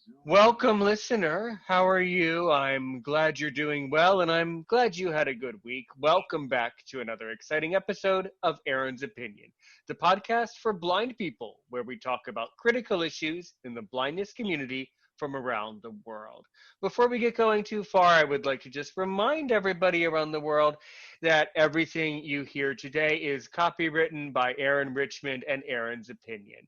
Welcome, listener. How are you? I'm glad you're doing well, and I'm glad you had a good week. Welcome back to another exciting episode of Aaron's Opinion, the podcast for blind people, where we talk about critical issues in the blindness community from around the world. Before we get going too far, I would like to just remind everybody around the world that everything you hear today is copywritten by Aaron Richmond and Aaron's Opinion.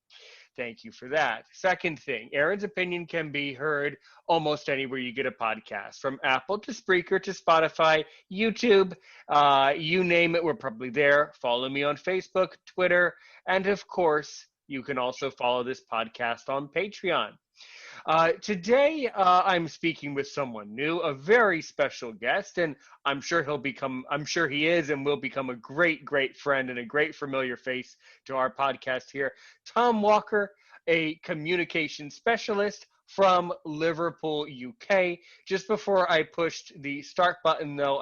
Thank you for that. Second thing, Aaron's Opinion can be heard almost anywhere you get a podcast, from Apple to Spreaker to Spotify, YouTube, you name it, we're probably there. Follow me on Facebook, Twitter, and of course, you can also follow this podcast on Patreon. Today, I'm speaking with someone new, a very special guest, and I'm sure he is and will become a great, great friend and a great familiar face to our podcast here. Tom Walker, a communication specialist from Liverpool, UK. Just before I pushed the start button, though,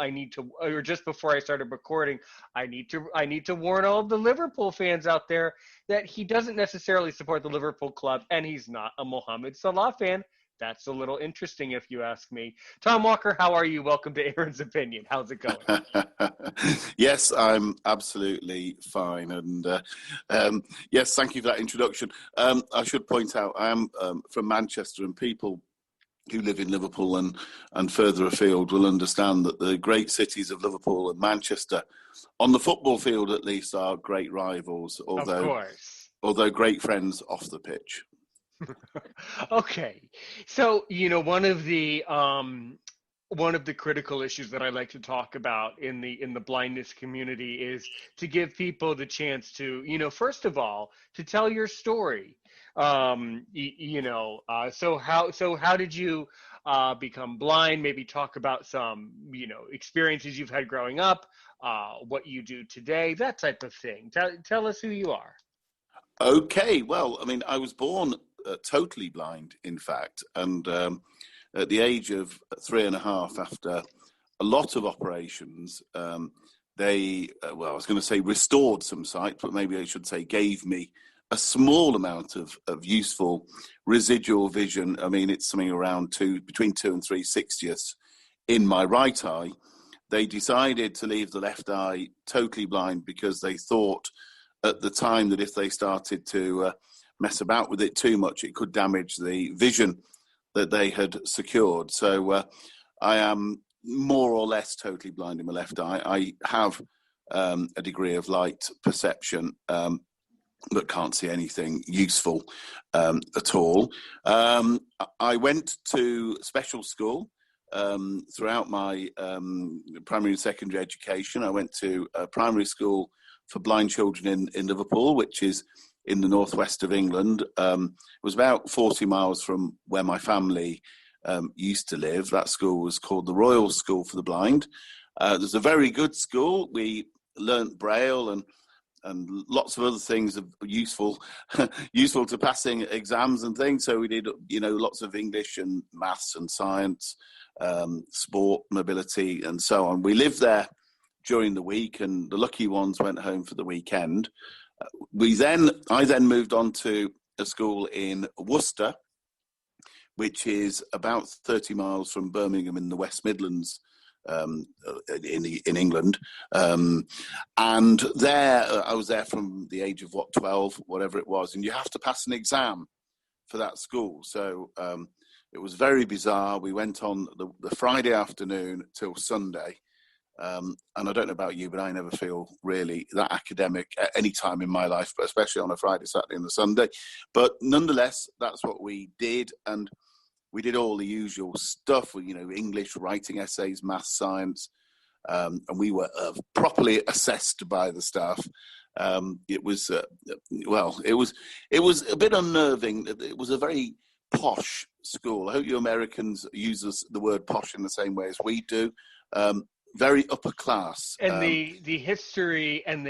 or just before I started recording, I need to warn all of the Liverpool fans out there that he doesn't necessarily support the Liverpool club, and he's not a Mohamed Salah fan. That's a little interesting, if you ask me. Tom Walker, how are you? Welcome to Aaron's Opinion. How's it going? Yes, I'm absolutely fine. And yes, thank you for that introduction. I should point out I am from Manchester, and people who live in Liverpool and further afield will understand that the great cities of Liverpool and Manchester, on the football field at least, are great rivals, although great friends off the pitch. Okay, so one of the critical issues that I like to talk about in the blindness community is to give people the chance to, first of all, to tell your story. So how did you become blind? Maybe talk about some experiences you've had growing up, what you do today, that type of thing. Tell us who you are. Okay, well, I mean, I was born totally blind, in fact, and at the age of 3.5, after a lot of operations, they, I was going to say restored some sight, but maybe I should say gave me a small amount of useful residual vision. I mean, it's something around between 2 and 3/60ths in my right eye. They decided to leave the left eye totally blind because they thought at the time that if they started to mess about with it too much, it could damage the vision that they had secured. So I am more or less totally blind in my left eye. I have a degree of light perception, but can't see anything useful at all. I went to special school throughout my primary and secondary education. I went to a primary school for blind children in Liverpool, which is in the northwest of England. It was about 40 miles from where my family used to live. That school was called the Royal School for the Blind. It was a very good school. We learnt Braille and lots of other things useful to passing exams and things. So we did, lots of English and maths and science, sport, mobility, and so on. We lived there during the week, and the lucky ones went home for the weekend. I then moved on to a school in Worcester, which is about 30 miles from Birmingham in the West Midlands, in England. And there, I was there from the age of 12, whatever it was, and you have to pass an exam for that school. So it was very bizarre. We went on the Friday afternoon till Sunday. And I don't know about you, but I never feel really that academic at any time in my life, but especially on a Friday, Saturday and a Sunday. But nonetheless, that's what we did. And we did all the usual stuff, English, writing essays, maths, science. And we were properly assessed by the staff. It was a bit unnerving. It was a very posh school. I hope you Americans use the word posh in the same way as we do. Very upper class. And the history and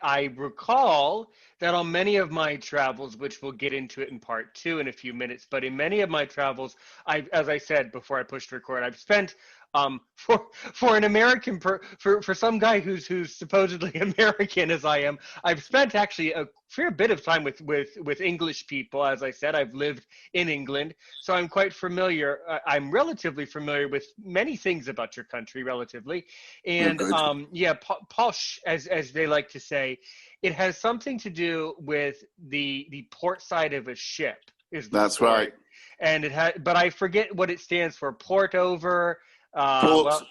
I recall that on many of my travels, which we'll get into it in part 2 in a few minutes, but in many of my travels, as I said before I pushed record, I've spent For an American, for some guy who's supposedly American as I am, I've spent actually a fair bit of time with English people. As I said, I've lived in England, so I'm quite familiar. I'm relatively familiar with many things about your country, relatively, Oh, and good. yeah, posh as they like to say, it has something to do with the port side of a ship is the That's port, right. and it had, but I forget what it stands for. Port over. Port. Well,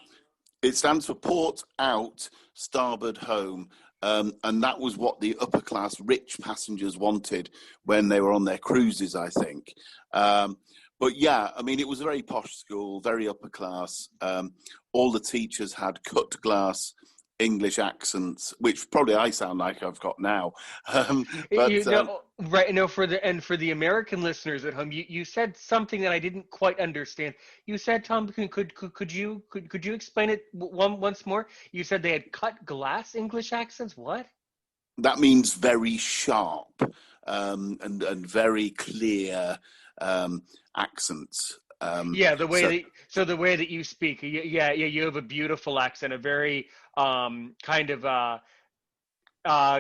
It stands for port out, starboard home. And that was what the upper class rich passengers wanted when they were on their cruises, I think. But yeah, I mean, it was a very posh school, very upper class. All the teachers had cut glass English accents, which probably I sound like I've got now. But you know, right? No, for the American listeners at home, you said something that I didn't quite understand. You said, Tom, could you explain it once more? You said they had cut glass English accents. What? that means very sharp and very clear accents. Yeah, So the way that you speak, yeah, you have a beautiful accent, a very kind of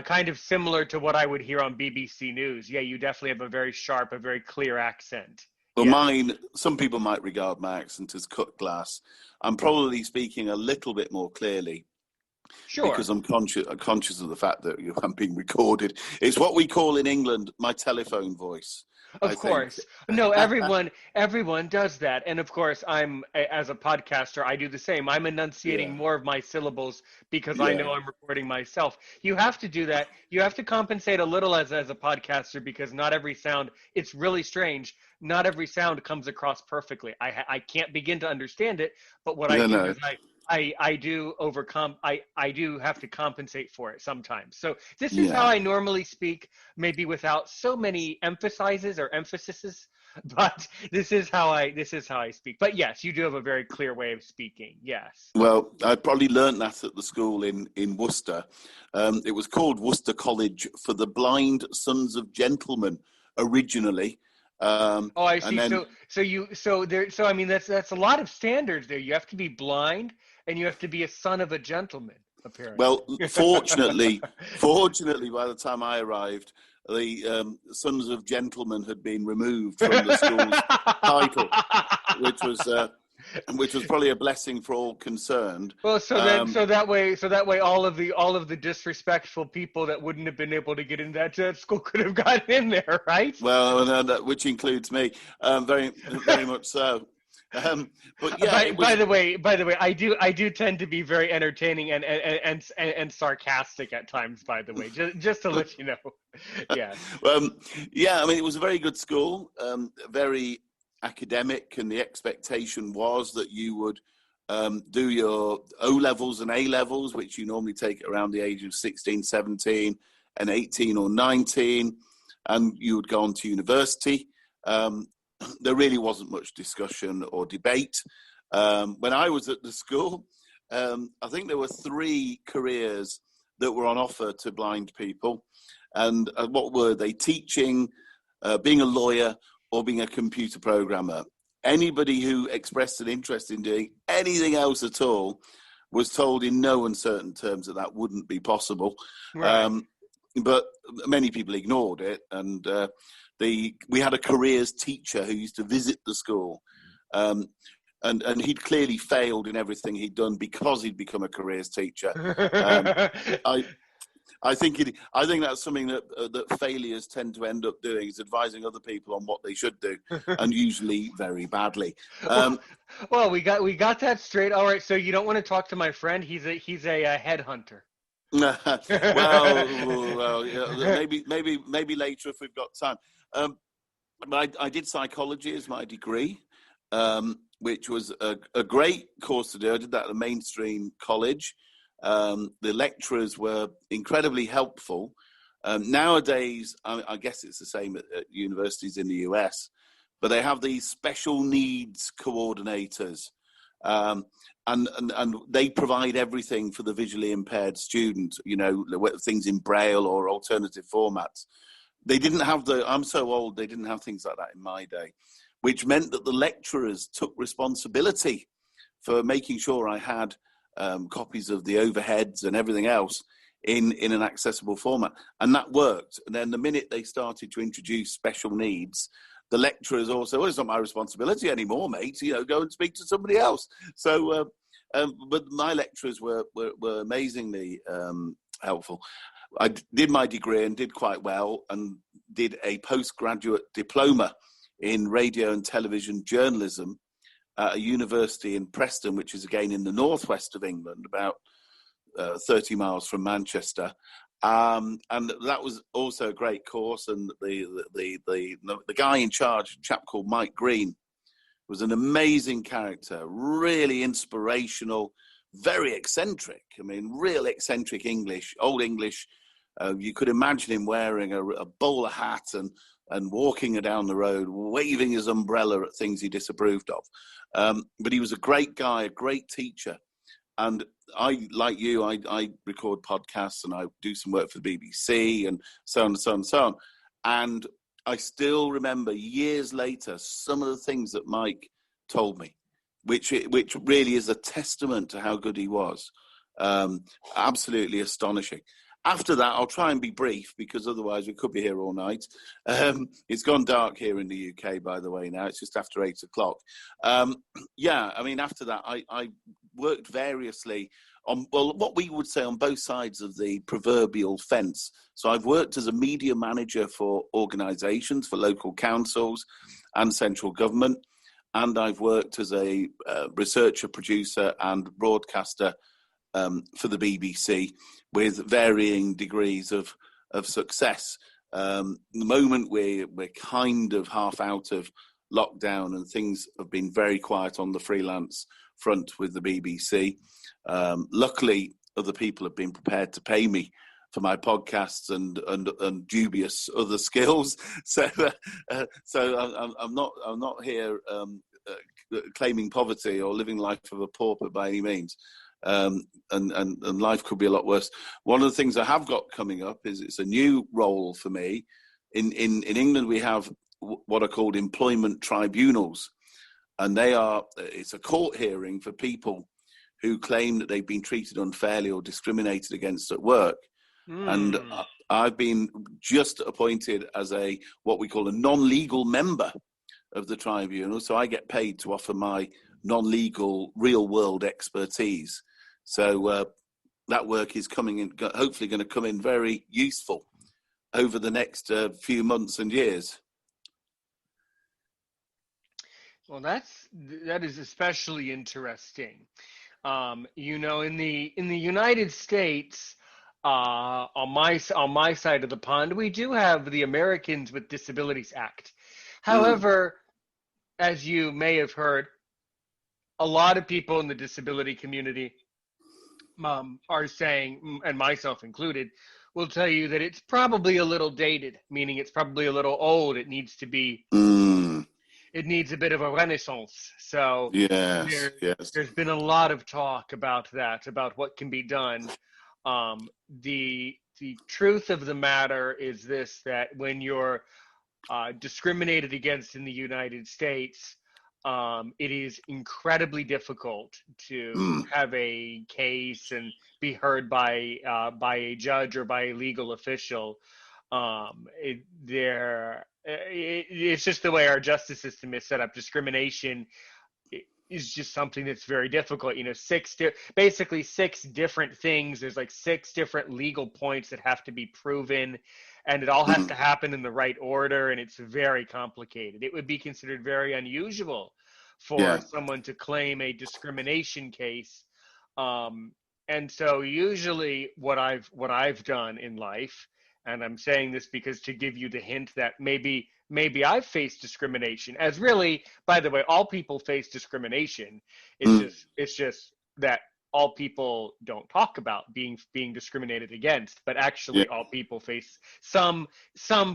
kind of similar to what I would hear on BBC News. Yeah, you definitely have a very sharp, a very clear accent. well, Yes. mine, some people might regard my accent as cut glass. I'm probably speaking a little bit more clearly because Sure. I'm conscious of the fact that I'm being recorded. It's what we call in England my telephone voice, I Of think. course. No, everyone does that. And of course, as a podcaster, I do the same. I'm enunciating Yeah, more of my syllables because I yeah, know I'm recording myself. You have to do that. You have to compensate a little as a podcaster because not every sound, it's really strange. Not every sound comes across perfectly. I can't begin to understand it, but what I no, do is no, I do overcome I do have to compensate for it sometimes. So this is how yeah. I normally speak, maybe without so many emphasizes or emphases, but this is how I speak. But yes, you do have a very clear way of speaking. Yes. Well, I probably learnt that at the school in Worcester. It was called Worcester College for the Blind Sons of Gentlemen originally, Oh, I and see. then So I mean that's a lot of standards there. You have to be blind and you have to be a son of a gentleman, apparently. well, fortunately, by the time I arrived, the Sons of Gentlemen had been removed from the school's title, which was probably a blessing for all concerned. Well, Um, so that way, all of the disrespectful people that wouldn't have been able to get in that school could have gotten in there, right? well, which includes me, very much so. But yeah, it was. By the way, I do tend to be very entertaining and sarcastic at times. By the way, just to let you know, yes. Yeah, I mean, it was a very good school, very academic, and the expectation was that you would do your O levels and A levels, which you normally take around the age of 16, 17, and 18 or 19, and you would go on to university. There really wasn't much discussion or debate. When I was at the school, I think there were 3 careers that were on offer to blind people. And what were they? Teaching, being a lawyer, or being a computer programmer. Anybody who expressed an interest in doing anything else at all was told in no uncertain terms that that wouldn't be possible. Right. But many people ignored it, and we had a careers teacher who used to visit the school, and he'd clearly failed in everything he'd done because he'd become a careers teacher. I I think that's something that failures tend to end up doing, is advising other people on what they should do, and usually very badly. well, well, we got that straight. All right, so you don't want to talk to my friend. He's a headhunter. Well, yeah, maybe later if we've got time. But I did psychology as my degree, which was a great course to do. I did that at a mainstream college. The lecturers were incredibly helpful. Nowadays, I guess it's the same at universities in the US, but they have these special needs coordinators. And they provide everything for the visually impaired student, things in Braille or alternative formats. They didn't have I'm so old, they didn't have things like that in my day, which meant that the lecturers took responsibility for making sure I had copies of the overheads and everything else in an accessible format. And that worked. And then the minute they started to introduce special needs, the lecturers also, well, it's not my responsibility anymore, mate. Go and speak to somebody else. So, but my lecturers were amazingly helpful. I did my degree and did quite well, and did a postgraduate diploma in radio and television journalism at a university in Preston, which is again in the northwest of England, about 30 miles from Manchester. And that was also a great course. And the guy in charge, a chap called Mike Green, was an amazing character, really inspirational, very eccentric. I mean, real eccentric English, old English. You could imagine him wearing a bowler hat and walking down the road, waving his umbrella at things he disapproved of. But he was a great guy, a great teacher. And I, like you, I record podcasts and I do some work for the BBC and so on and so on and so on. And I still remember years later some of the things that Mike told me, which really is a testament to how good he was. Absolutely astonishing. After that, I'll try and be brief because otherwise we could be here all night. It's gone dark here in the UK, by the way, now. It's just after 8 o'clock. After that, I worked variously on, well, what we would say on both sides of the proverbial fence. So I've worked as a media manager for organisations, for local councils and central government. And I've worked as a researcher, producer and broadcaster for the BBC with varying degrees of success. The moment we're kind of half out of lockdown and things have been very quiet on the freelance front with the BBC. Luckily, other people have been prepared to pay me for my podcasts and dubious other skills. So I'm not here claiming poverty or living life of a pauper by any means. And life could be a lot worse. One of the things I have got coming up is it's a new role for me. In England, we have what are called employment tribunals, and it's a court hearing for people who claim that they've been treated unfairly or discriminated against at work. And I've been just appointed as what we call a non-legal member of the tribunal, so I get paid to offer my non-legal real-world expertise. So that work is coming in, hopefully going to come in very useful over the next few months and years. Well, that is especially interesting. In the United States, on my side of the pond, we do have the Americans with Disabilities Act. However, as you may have heard, a lot of people in the disability community are saying, and myself included, will tell you that it's probably a little dated, meaning it's probably a little old. It needs to be, it needs a bit of a renaissance. So yes. There's been a lot of talk about that, about what can be done. The truth of the matter is this, that when you're discriminated against in the United States, it is incredibly difficult to have a case and be heard by a judge or by a legal official. It's just the way our justice system is set up. Discrimination is just something that's very difficult. Basically 6 different things. There's like 6 different legal points that have to be proven, and it all has to happen in the right order, and it's very complicated. It would be considered very unusual for someone to claim a discrimination case. And so usually what I've done in life, and I'm saying this because to give you the hint that maybe I've faced discrimination, as really, by the way, all people face discrimination. It's just that all people don't talk about being discriminated against, but actually all people face some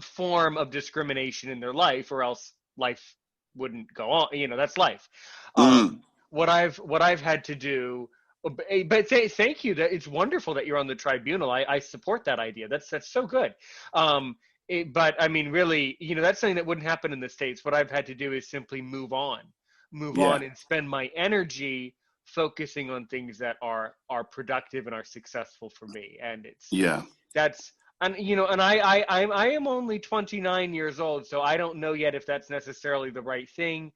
form of discrimination in their life, or else life wouldn't go on. That's life. What I've had to do, but thank you. That it's wonderful that you're on the tribunal. I support that idea. That's so good. But I mean, really, that's something that wouldn't happen in the States. What I've had to do is simply move on and spend my energy focusing on things that are productive and are successful for me. And Yeah. that's and and I am only 29 years old, so I don't know yet if that's necessarily the right thing.